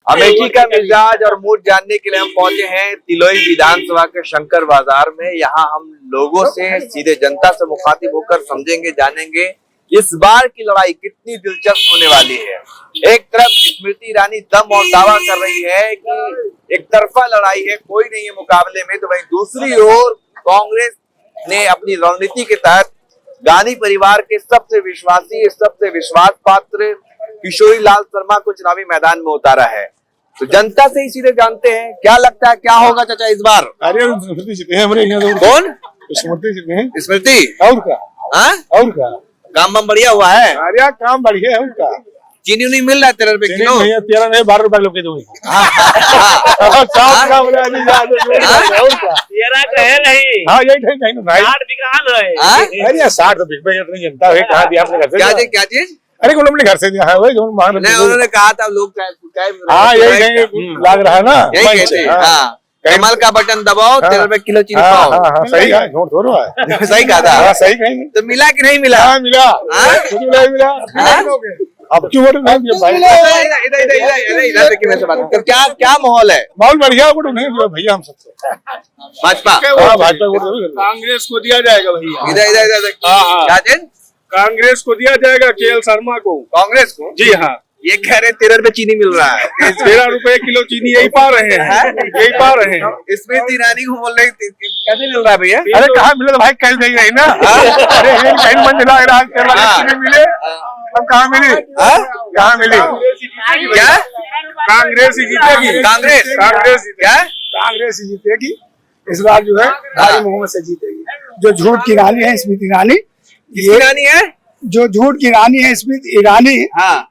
अमेठी का मिजाज और मूड जानने के लिए हम पहुंचे हैं तिलोई विधानसभा के शंकर बाजार में। यहाँ हम लोगों से सीधे जनता से मुखातिब होकर समझेंगे, जानेंगे इस बार की लड़ाई कितनी दिलचस्प होने वाली है। एक तरफ स्मृति ईरानी दम और दावा कर रही है कि एक तरफा लड़ाई है, कोई नहीं है मुकाबले में, तो वहीं दूसरी ओर कांग्रेस ने अपनी रणनीति के तहत गांधी परिवार के सबसे विश्वासी, सबसे विश्वास पात्र किशोरी लाल शर्मा को चुनावी मैदान में उतारा है। तो जनता से ही सीधे जानते हैं क्या लगता है, क्या होगा चाचा इस बार। अरे स्मृति जीते हैं हमारे यहाँ। कौन? स्मृति जीते हैं। स्मृति और क्या? और क्या? काम बम बढ़िया हुआ है। अरे काम बढ़िया है उनका। चीनी नहीं मिल रहा है 13 रुपए किलो। 13 नहीं 12 रुपए लोग दूंगी। हाँ यही कहीं भाई। 60 तो बिक नहीं जनता है। कहा दिया आपने घर से? क्या चीज? अरे उन्होंने घर से दिया है वही उन्होंने कहा था लोग। हाँ यही कहीं लग रहा है ना। कमल का बटन दबाओ 13 रुपए किलो चीनी पाओ। सही है, झूठ थोड़ा है। सही कहा था। सही कहीं तो मिला कि नहीं मिला? हाँ मिला। मिला। अब क्यों वोट नहीं दिया भाई? इधर देखिए वैसे बात। तो क्या माहौल है? माहौल बढ़िया वोट नहीं दिया भैया हम सबसे। भाजपा भाजपा वोट कांग्रेस को दिया जाएगा भैया। इधर क्या चीज? कांग्रेस को दिया जाएगा, केएल शर्मा को। कांग्रेस को? जी हाँ। ये कह रहे 13 रुपए चीनी मिल रहा है। 13 रुपए किलो चीनी यही पा रहे हैं, यही पा रहे हैं। स्मृति ईरानी को बोल रहे कैसे मिल रहा है भैया? अरे कहाँ मिले भाई, कल नहीं रही ना। अरे कहीं मंजिला चीनी मिले, अब कहाँ मिली? कहाँ मिली? क्या कांग्रेस ही जीतेगी? कांग्रेस क्या? कांग्रेस ही जीतेगी इस बार जो है, भारी मोहम्मद से जीतेगी। जो झूठ की रानी है स्मृति ईरानी, ये रानी है जो झूठ की रानी है स्मृति ईरानी,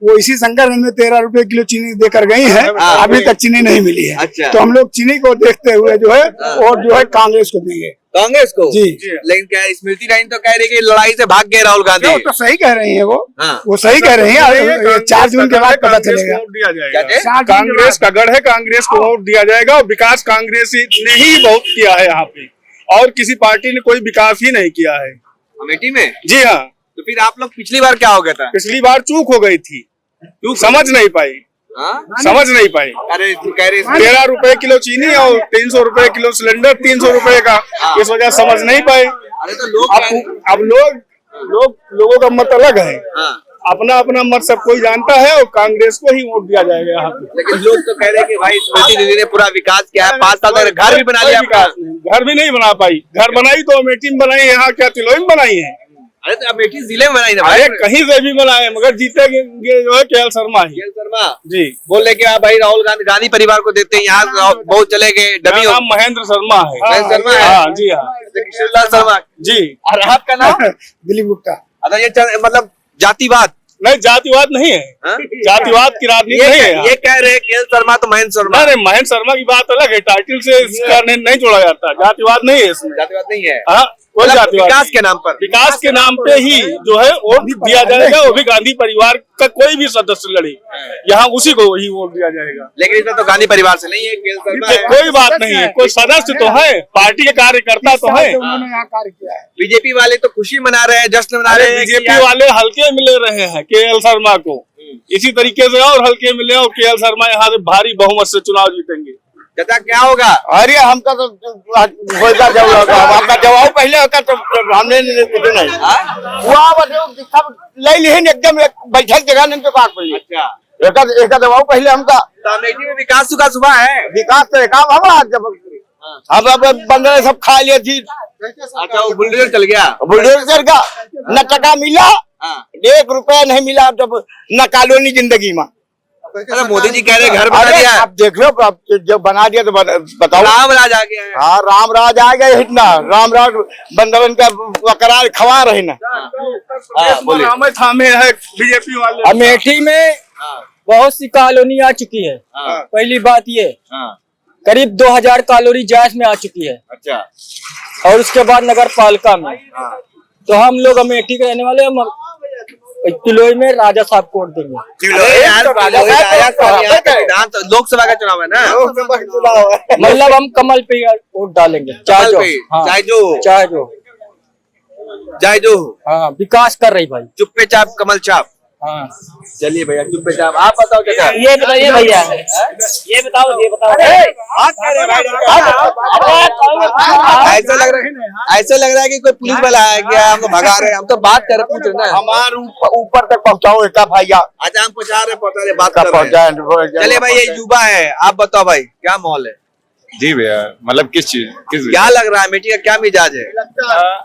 वो इसी संकट में 13 रुपए किलो चीनी देकर गई है। अभी तक चीनी नहीं मिली है। अच्छा। तो हम लोग चीनी को देखते हुए जो है और जो है कांग्रेस को देंगे। कांग्रेस को? जी। लेकिन क्या स्मृति ईरानी तो कह रही है कि लड़ाई से भाग गए राहुल गांधी। तो सही कह रही है वो सही कह रही है। 4 जून के बाद पता चलेगा। कांग्रेस का गढ़ है, कांग्रेस को वोट दिया जाएगा। और विकास कांग्रेस ने ही बहुत किया है यहाँ पे, और किसी पार्टी ने कोई विकास ही नहीं किया है अमेठी में। जी हाँ। तो फिर आप लोग पिछली बार क्या हो गया था? पिछली बार चूक हो गई थी, समझ नहीं पाई। समझ नहीं पाई। अरे तू कह रही 13 रुपए किलो चीनी और 300 रुपए किलो सिलेंडर, 300 रुपए का, इस वजह समझ नहीं पाए। अरे तो लोग अब लोगों का मत अलग है। अपना अपना मत सब कोई जानता है, और कांग्रेस को ही वोट दिया जाएगा यहाँ पे। लेकिन लोग तो कह रहे हैं कि भाई स्मृति दीदी ने पूरा विकास किया है। 5 साल तक घर भी बना लिया। घर भी नहीं बना पाई। घर बनाई तो अमेठी में बनाई, यहाँ क्या तिलोई में बनाई है? अरे तो अमेठी जिले में बनाई ना भाई। अरे कहीं से भी बनाए, मगर जीतेंगे जो है केएल शर्मा ही। केएल शर्मा जी। बोल रहे कि भाई राहुल गांधी परिवार को देते हैं, यहाँ बहुत चले गए। डमी नाम महेंद्र शर्मा है। महेंद्र शर्मा है? हाँ जी हाँ। किशोरी लाल शर्मा जी। और आपका नाम? दिलीप गुप्ता। अच्छा, ये मतलब जातिवाद नहीं, जातिवाद नहीं है। जातिवाद की राजनीति नहीं है। ये कह रहे हैं केएल शर्मा तो महेंद्र शर्मा। अरे महेंद्र शर्मा की बात अलग है, टाइटल से इसका नहीं जोड़ा जाता। जातिवाद नहीं है इसमें। जातिवाद नहीं है। हाँ, कोई जातिवाद। विकास के नाम पर, विकास के नाम पे ही जो है वोट दिया जाएगा। वो भी गांधी परिवार का कोई भी सदस्य लड़े, यहाँ उसी को ही वोट दिया जाएगा। लेकिन इसमें तो गांधी परिवार से नहीं है, केएल शर्मा है। कोई बात नहीं है, कोई सदस्य तो है, पार्टी के कार्यकर्ता तो है। उन्होंने यहाँ कार्य किया है। बीजेपी वाले तो खुशी मना रहे हैं, जश्न मना रहे हैं। बीजेपी वाले हल्के मिले रहे हैं केएल शर्मा को, इसी तरीके से और हल्के मिले, और केएल शर्मा यहाँ से भारी बहुमत से चुनाव जीतेंगे। चाचा क्या होगा? अरे हमका तो हमका जवाब पहले होगा तो हमने नहीं सब ले ली एकदम बैठक जगह नहीं तो काट पड़ी। अच्छा, एक दबाव पहले हमका अमेठी में विकास हुआ है। विकास तो काम हमारा जब हम बंदर सब खा लिए थी। अच्छा, वो बुलडोजर चल गया। बुलडोजर का न टका मिला, 1 रुपया नहीं मिला जब न कॉलोनी जिंदगी में। अरे मोदी जी कह रहे घर बना दिया। आप देख लो, जब बना दिया तो बताओ। राम राज आ गया है। हाँ, राम राज आ गया। इतना राम राज बंदवन का करार खवा रहे ना। थामे है बीजेपी वाले। अमेठी में बहुत सी कॉलोनी आ चुकी है। पहली बात ये, करीब 2000 कॉलोनी जायज में आ चुकी है। अच्छा। और उसके बाद नगर पालिका में। तो हम लोग अमेठी के रहने वाले तिलोई में राजा साहब को वोट देंगे। लोकसभा का चुनाव है ना? लोकसभा का चुनाव है, मतलब हम कमल पे वोट डालेंगे, चाहे जो। हाँ, विकास कर रही भाई। चुप्पे चाप कमल चाप। हाँ। चलिए भैया चुपचाप आप बताओ चाचा। ये बताइए भैया, ये बताओ ऐसा लग रहा है कि कोई पुलिस वाला है क्या, हम तो भगा रहे हैं, हम तो बात कर रहे, पूछ रहे ना। हमारे ऊपर तक पहुंचाओ एक भैया। अच्छा हम पहुंचा रहे बात कर रहे हैं। चलिए भाई ये युवा है, आप बताओ भाई क्या माहौल है? जी भैया, मतलब किस क्या लग रहा है, अमेठी का क्या मिजाज है?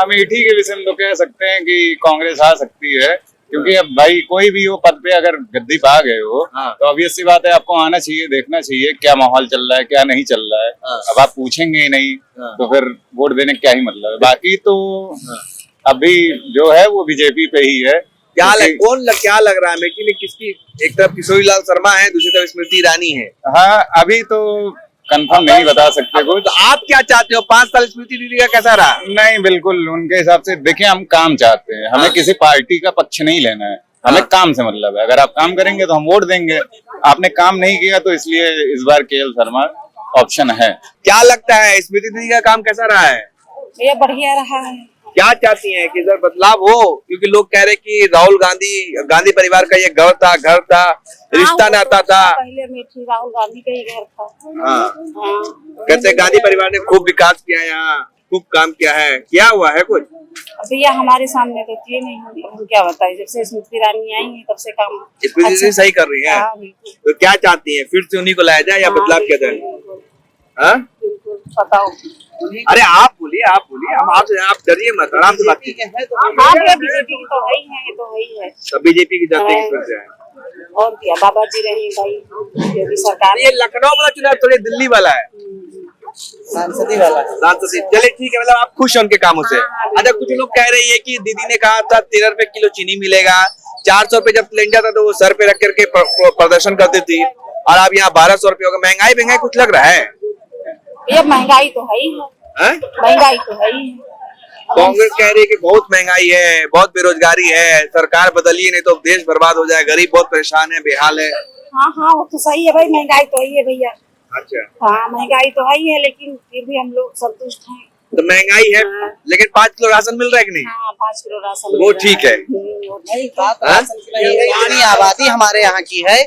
अमेठी के विषय में तो कह सकते हैं कि कांग्रेस आ सकती है, क्योंकि अब भाई कोई भी हो पद पे अगर गद्दी पे आ गए हो तो ऑब्वियस सी बात है आपको आना चाहिए, देखना चाहिए क्या माहौल चल रहा है क्या नहीं चल रहा है। अब आप पूछेंगे ही नहीं तो फिर वोट देने क्या ही मतलब है। बाकी तो अभी जो है वो बीजेपी पे ही है। क्या लग रहा है अमेठी में किसकी, एक तरफ किशोरी लाल शर्मा है, दूसरी तरफ स्मृति ईरानी है। हाँ अभी तो कंफर्म नहीं बता सकते कुछ। तो आप क्या चाहते हो, 5 साल स्मृति दीदी का कैसा रहा? नहीं बिल्कुल उनके हिसाब से देखिए, हम काम चाहते हैं, हमें किसी पार्टी का पक्ष नहीं लेना है, हमें काम से मतलब है। अगर आप काम करेंगे तो हम वोट देंगे, आपने काम नहीं किया तो इसलिए इस बार केएल शर्मा ऑप्शन है। क्या लगता है स्मृति दीदी का काम कैसा रहा है? ये बढ़िया रहा है। क्या चाहती हैं कि इधर बदलाव हो, क्योंकि लोग कह रहे कि राहुल गांधी परिवार का ये घर था, रिश्ता नाता था। पहले अमेठी राहुल गांधी का ही घर था। कहते गांधी परिवार ने खूब विकास किया, यहाँ खूब काम किया है, क्या हुआ है कुछ? भैया हमारे सामने तो ये नहीं हुई, हम क्या बताएं, जब से स्मृति ईरानी आई है तब से काम स्मृति दीदी सही कर रही है। तो क्या चाहती है, फिर से उन्हीं को लाया जाए या बदलाव किया जाए? बताओ। अरे आप बोलिए हम आपसे, आप डरिए मत, आराम से बात कीजिए। बीजेपी की तो है ही है, ये तो है ही है। सब बीजेपी की जाते हैं और क्या, बाबा जी रही भाई योगी सरकार। ये लखनऊ वाला चुनाव थोड़ी दिल्ली वाला है, सांसदी वाला। चलिए ठीक है, मतलब आप खुश हैं उनके कामों से। अच्छा कुछ लोग कह रही है कि दीदी ने कहा था 13 रुपए किलो चीनी मिलेगा, 400 रुपए जब सिलेंडर था तो वो सर पे रख करके प्रदर्शन करती थी, और अब यहाँ 1200 रुपए होगा। महंगाई कुछ लग रहा है? ये महंगाई तो है ही है, महंगाई तो है ही है। कांग्रेस कह रही है कि बहुत महंगाई है, बहुत बेरोजगारी है, सरकार बदलिए नहीं तो देश बर्बाद हो जाए, गरीब बहुत परेशान है, बेहाल है। हाँ वो तो सही है भाई, महंगाई तो है भैया। अच्छा हाँ महंगाई तो है ही है, लेकिन फिर भी हम लोग संतुष्ट हैं। तो महंगाई है लेकिन 5 किलो राशन मिल रहा है कि नहीं? हाँ 5 किलो राशन वो ठीक है। इतनी आबादी हमारे यहाँ की है,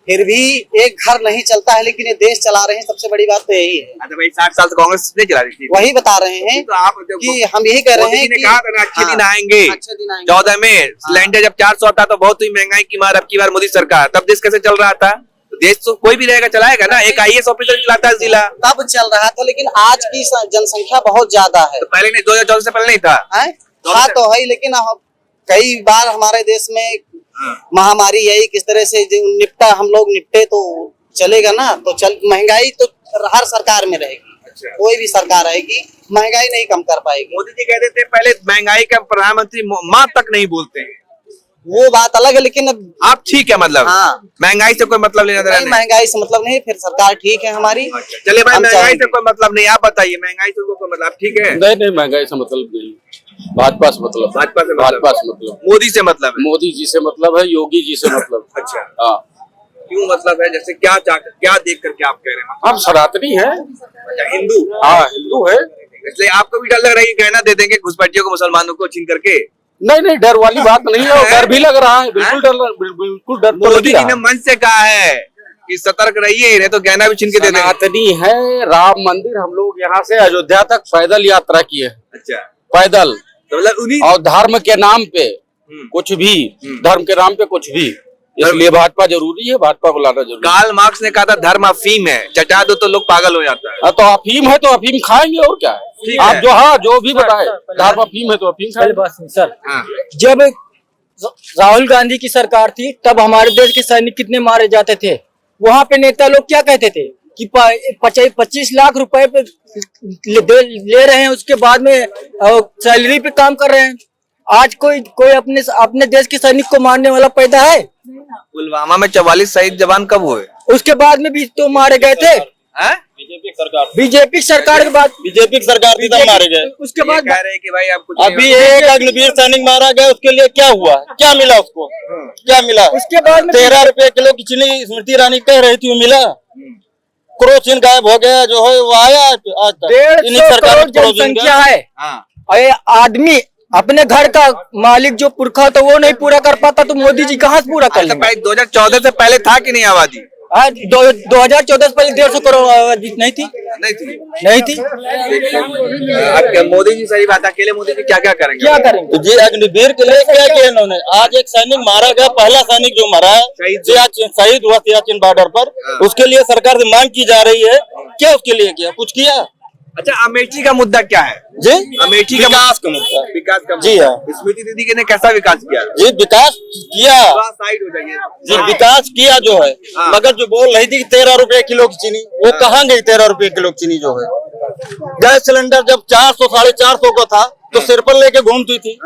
फिर भी एक घर नहीं चलता है, लेकिन ये देश चला रहे हैं, सबसे बड़ी बात तो यही है। अच्छा भाई 60 साल से कांग्रेस नहीं चला रही थी, वही बता रहे हैं तो आप कि हम यही कह रहे हैं कि कहा था ना अच्छे दिन आएंगे। 14 में सिलेंडर जब 400 था तो बहुत ही महंगाई की मार, अब की बार मोदी सरकार, तब देश कैसे चल रहा था? देश तो कोई भी रहेगा चलाएगा ना, एक IAS ऑफिसर चलाता है जिला, तब चल रहा था, लेकिन आज की जनसंख्या बहुत ज्यादा है। तो पहले नहीं, 2014 से पहले नहीं था। हाँ तो है, लेकिन कई बार हमारे देश में महामारी आई, किस तरह से हम लोग निपटे तो चलेगा ना। तो महंगाई तो हर सरकार में रहेगी। अच्छा। कोई भी सरकार आएगी महंगाई नहीं कम कर पाएगी। मोदी जी कहते थे पहले महंगाई का प्रधानमंत्री माँ तक नहीं बोलते हैं, वो बात अलग है, लेकिन अब आप ठीक है मतलब। हाँ महंगाई से कोई मतलब लेना देना नहीं, महंगाई से मतलब नहीं, फिर सरकार ठीक है हमारी। चलिए भाई महंगाई से कोई मतलब नहीं, आप बताइए महंगाई से कोई मतलब ठीक है? नहीं महंगाई से मतलब नहीं, भाजपा से मतलब, भाजपा से मतलब, मोदी से मतलब है, मोदी जी से मतलब है, योगी जी से मतलब। अच्छा हाँ क्यों मतलब है, जैसे क्या देख करके आप कह रहे हैं? हम सनातनी है। अच्छा हिंदू? हाँ हिंदू है, इसलिए आपको भी डर लग रहा है कि गहना दे देंगे घुसपैठियों को, मुसलमानों को छीन करके? नहीं डर वाली बात नहीं है, डर भी लग रहा है, बिल्कुल डर। मोदी जी ने मन से कहा है कि सतर्क रहिए, नहीं तो गहना भी छीन के दे देंगे। सनातनी है, राम मंदिर, हम लोग यहाँ से अयोध्या तक पैदल यात्रा किए। अच्छा पैदल, तो मतलब उन्हीं और धर्म के नाम पे कुछ भी, धर्म के नाम पे कुछ भी, इसलिए भाजपा जरूरी है, भाजपा को लाना जरूरी। कार्ल मार्क्स ने कहा था धर्म अफीम है, चटा दो तो लोग पागल हो जाता है। तो अफीम है तो अफीम खाएंगे और क्या है। आप जो भी बताए, धर्म अफीम है तो अफीम खाएंगे। सर जब राहुल गांधी की सरकार थी तब हमारे देश के सैनिक कितने मारे जाते थे, वहाँ पे नेता लोग क्या कहते थे कि 25 लाख रुपए पे ले रहे हैं, उसके बाद में सैलरी पे काम कर रहे हैं। आज कोई अपने देश के सैनिक को मारने वाला पैदा है? पुलवामा में 44 शहीद जवान कब हुए? उसके बाद में भी तो मारे गए थे। बीजेपी सरकार के बाद, बीजेपी की सरकार थी तब मारे गए। उसके बाद कह रहे हैं कि भाई आप कुछ अभी एक अग्निवीर सैनिक मारा गया, उसके लिए क्या हुआ, क्या मिला उसको, क्या मिला? उसके बाद में 13 रुपए किलो की चीनी स्मृति ईरानी कह रही थी, वो मिला? क्रोसिन गायब हो गया, जो है वो आया आज तक। 150 करोड़ जनसंख्या है, और अपने घर का मालिक जो पुरखा था वो नहीं पूरा कर पाता तो मोदी जी कहाँ से पूरा कर अच्छा, लेंगे? 2014 से पहले था कि नहीं आबादी? 2014 से पहले 150 करोड़ आबादी नहीं थी। नहीं थी। अब क्या मोदी जी, सही बात, अकेले मोदी जी क्या क्या करेंगे? क्या करेंगे? तो जी अग्निवीर के लिए क्या किया इन्होंने? आज एक सैनिक मारा गया, पहला सैनिक जो मरा है शहीद हुआ सियाचिन बॉर्डर पर, उसके लिए सरकार से मांग की जा रही है। क्या उसके लिए किया? कुछ किया? अच्छा, अमेठी का मुद्दा क्या है जी अमेठी का? विकास का मुद्दा। विकास का जी हाँ। स्मृति दीदी ने कैसा विकास किया? जी विकास किया, साइड हो जाइए जी विकास किया जो है, मगर जो बोल रही थी 13 रुपए किलो की चीनी, वो कहाँ गई 13 रुपए किलो की चीनी जो है? गैस सिलेंडर जब 400 450 का था तो सिर पर लेके घूमती थी,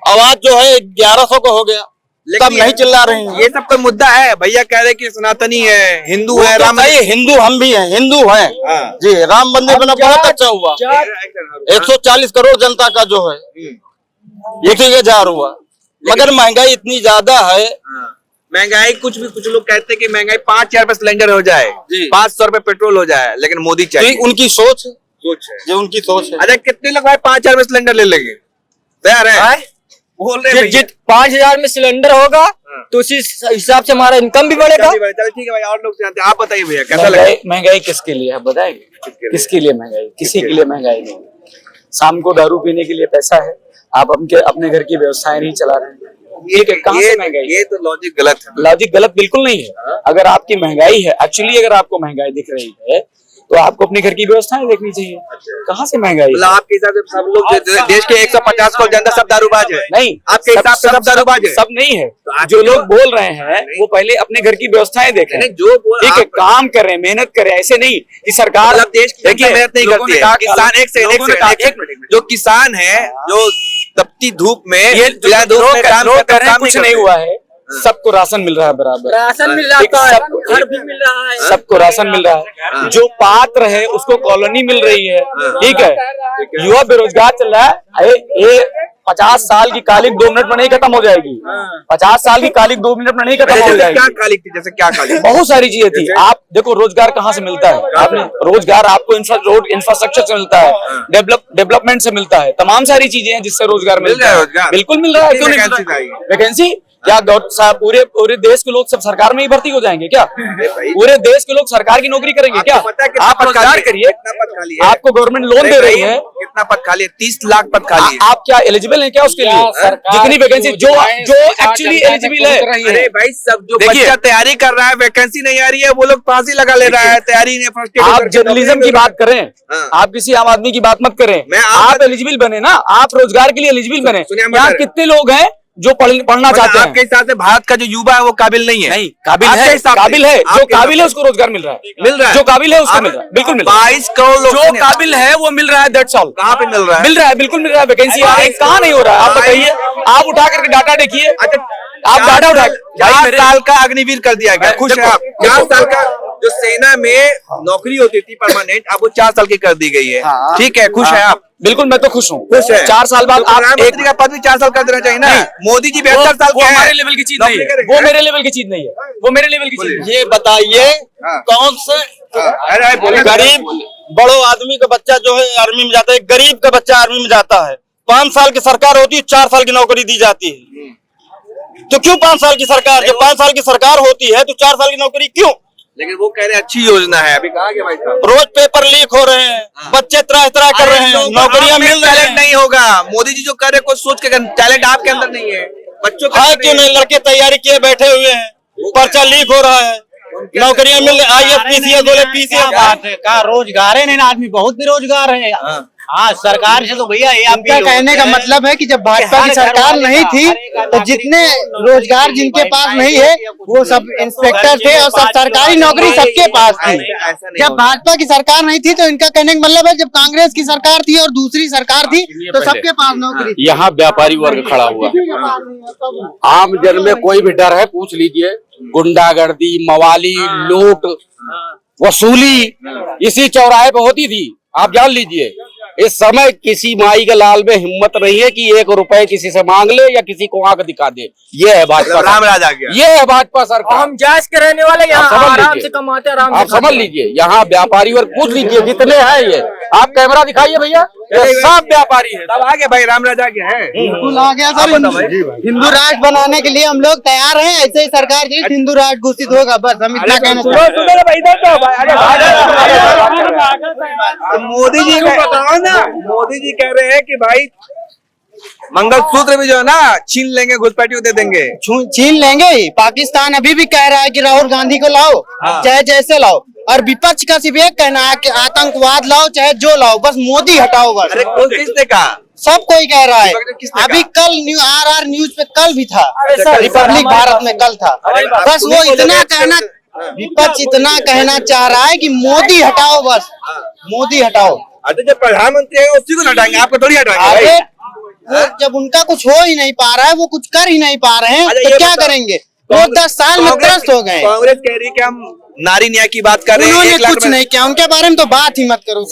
अब आज जो है 1100 का हो गया, तब नहीं चिल्ला रहे हैं। ये सब कोई मुद्दा है? भैया कह रहे कि सनातनी है, हिंदू है, राम हिंदू हम भी हैं, हिंदू हैं जी। राम मंदिर बना बहुत अच्छा हुआ, 140 करोड़ जनता का जो है उसी के जार हुआ, मगर महंगाई इतनी ज्यादा है। महंगाई कुछ लोग कहते हैं कि महंगाई 5,000 रुपए सिलेंडर हो जाए, 500 रुपए पेट्रोल हो जाए, लेकिन मोदी चाहिए। उनकी सोच है, जो उनकी सोच है। अच्छा, कितने लोग भाई 5,000 रुपए सिलेंडर ले लेंगे? तैयार है? बोल रहे हैं 5,000 में सिलेंडर होगा तो उसी हिसाब से हमारा इनकम भी बढ़ेगा। चल ठीक है भाई, और लोग जानते हैं, आप बताइए भैया कैसा लगा? महंगाई किसके लिए, आप बताएंगे? किसके लिए महंगाई? किसी के लिए महंगाई नहीं। शाम को दारू पीने के लिए पैसा है, आप अपने घर की व्यवस्थाएं नहीं चला रहे हैं। कहाँ से महंगाई? ये तो लॉजिक गलत है। लॉजिक गलत बिल्कुल नहीं है। अगर आपकी महंगाई है, एक्चुअली अगर आपको महंगाई दिख रही है तो आपको अपने घर की व्यवस्थाएं देखनी चाहिए। कहाँ से महंगाई? मतलब आपके हिसाब से सब लोग देश के 150 करोड़ जनता सब दारूबाज है? नहीं, आपके हिसाब से सब दारूबाज है? सब नहीं है। जो लोग बोल रहे हैं वो पहले अपने घर की व्यवस्थाएं देखें। जो ठीक है, काम करें, मेहनत करें, ऐसे नहीं कि सरकार देश की मेहनत नहीं करती है। किसान एक जो किसान है, जो तपती धूप में कुछ नहीं हुआ है, सबको राशन मिल रहा है बराबर, राशन मिल रहा है, घर भी मिल रहा है, सबको राशन मिल रहा है। जो पात्र है उसको कॉलोनी मिल रही है। ठीक है, युवा बेरोजगार चल रहा है। ये 50 साल की कालिक 2 मिनट में नहीं खत्म हो जाएगी। 50 साल की कालिक 2 मिनट में नहीं खत्म हो जाएगी। क्या कालिक थी? जैसे क्या कालिक? बहुत सारी चीजें थी। आप देखो रोजगार कहाँ से मिलता है? आपने रोजगार आपको रोड इंफ्रास्ट्रक्चर से मिलता है, डेवलपमेंट से मिलता है, तमाम सारी चीजें हैं जिससे रोजगार मिलता है। बिल्कुल मिल रहा है, क्यों नहीं मिल रहा है? वैकेंसी क्या पूरे देश के लोग सब सरकार में ही भर्ती हो जाएंगे क्या? पूरे देश के लोग सरकार की नौकरी करेंगे क्या? आप रोजगार करिए, आपको गवर्नमेंट लोन दे रही है। कितना पद खाली है? 30 लाख पद खाली है। आप क्या एलिजिबल हैं क्या उसके लिए? जितनी वैकेंसी जो एक्चुअली एलिजिबल है। अरे भाई, सब जो बच्चा तैयारी कर रहा है, वैकेंसी नहीं आ रही है, वो लोग फांसी लगा ले रहा है तैयारी ने। आप जर्नलिज्म की बात करें, आप किसी आम आदमी की बात मत करें। आप एलिजिबल बने ना, आप रोजगार के लिए एलिजिबल बने। यहाँ कितने लोग हैं जो पढ़ना चाहते हैं? आपके हिसाब से भारत का जो युवा है वो काबिल नहीं है? नहीं, काबिल है। जो काबिल है उसको रोजगार मिल रहा है। जो काबिल है उसको मिल रहा है, बिल्कुल मिल रहा है। 22 करोड़ लोग जो काबिल है वो मिल रहा है। That's all. कहाँ पे मिल रहा है? मिल रहा है, बिल्कुल मिल रहा है। वैकेंसी कहाँ नहीं हो रहा है? आप बताइए, आप उठा करके डाटा देखिए। आप डाटा उठा 4 साल का अग्निवीर कर दिया गया। खुश है आप? 4 साल का जो सेना में नौकरी होती थी परमानेंट, अब वो 4 साल की कर दी गई है। ठीक है, खुश है आप? बिल्कुल, मैं तो खुश हूँ। खुश है। 4 साल बाद आप प्रधानमंत्री का पद भी 4 साल कर देना चाहिए ना। मोदी जी 72 साल के हैं। हमारे लेवल की चीज नहीं है। वो मेरे लेवल की चीज नहीं है। वो मेरे लेवल की चीज। ये बताइए कौन से गरीब बड़ो आदमी का बच्चा जो है आर्मी में जाता है, गरीब का बच्चा आर्मी में जाता है, 5 साल की सरकार होती है, 4 साल की नौकरी दी जाती है। तो क्यों 5 साल की सरकार? जब 5 साल की सरकार होती है तो 4 साल की नौकरी क्यों? लेकिन वो कह रहे हैं अच्छी योजना है। अभी कहा गया भाई साहब, रोज पेपर लीक हो रहे हैं, बच्चे त्राह कर रहे हैं, नौकरियां मिल रही हैं। नहीं होगा। मोदी जी जो कर रहे हैं कुछ सोच के, टैलेंट आपके अंदर नहीं है। बच्चों का है क्यों नहीं? लड़के तैयारी किए बैठे हुए हैं, पर्चा लीक हो रहा है, नौकरियां मिल रही। IAS PCS बोले PCS का रोजगार है नहीं, आदमी बहुत बेरोजगार है। हाँ, सरकार से तो भैया उनका कहने का मतलब है कि जब भाजपा की सरकार नहीं थी तो जितने रोजगार जिनके पास नहीं है वो सब इंस्पेक्टर थे और सब सरकारी नौकरी सबके पास थी। जब भाजपा की सरकार नहीं थी तो इनका कहने का मतलब है जब कांग्रेस की सरकार थी और दूसरी सरकार थी तो सबके पास नौकरी थी। यहाँ व्यापारी वर्ग खड़ा हुआ, आम जन में कोई भी डर है? पूछ लीजिए। गुंडागर्दी, मवाली, लूट, वसूली इसी चौराहे पे होती थी। आप जान लीजिए, इस समय किसी माई के लाल में हिम्मत नहीं है कि 1 रुपए किसी से मांग ले या किसी को आंख दिखा दे। ये है भाजपा, रामराज आ गया। ये है भाजपा सरकार। हम जायज के रहने वाले यहाँ आराम से कमाते, आराम से आप समझ लीजिए। यहाँ व्यापारी वर्ग पूछ लीजिए कितने हैं ये, आप कैमरा दिखाइए भैया, ये सब व्यापारी है। तब आगे भाई राम राजा के हैं बिल्कुल आ गया सर। हिंदू राष्ट्र बनाने के लिए हम लोग तैयार हैं। ऐसे ही सरकार जी हिंदू राष्ट्र घोषित होगा, बस हम इतना कहना चाहते हैं। मोदी जी को बताओ ना, मोदी जी कह रहे हैं कि भाई मंगलसूत्र भी जो है ना छीन लेंगे, घुसपैठियों दे देंगे। छीन लेंगे ही। पाकिस्तान अभी भी कह रहा है कि राहुल गांधी को लाओ, चाहे जैसे लाओ, और विपक्ष का सिर्फ एक कहना है कि आतंकवाद लाओ चाहे जो लाओ, बस मोदी हटाओ बस। अरे कौन किसने कहा? सब कोई कह रहा है। अभी कल RR न्यूज पे कल भी था, रिपब्लिक भारत में कल था। बस वो इतना कहना, विपक्ष इतना कहना चाह रहा है कि मोदी हटाओ बस, मोदी हटाओ। अच्छा जब प्रधानमंत्री है उसी को हटाएंगे, आपको थोड़ी हटाएंगे। अरे वो जब उनका कुछ हो ही नहीं पा रहा है, वो कुछ कर ही नहीं पा रहे हैं, तो क्या करेंगे? वो 10 साल में त्रस्त हो गए। कांग्रेस कह रही है कि हम नारी न्याय की बात कर रहे हैं, उन्होंने 1 लाख कुछ नहीं किया, उनके बारे में तो बात ही मत करो।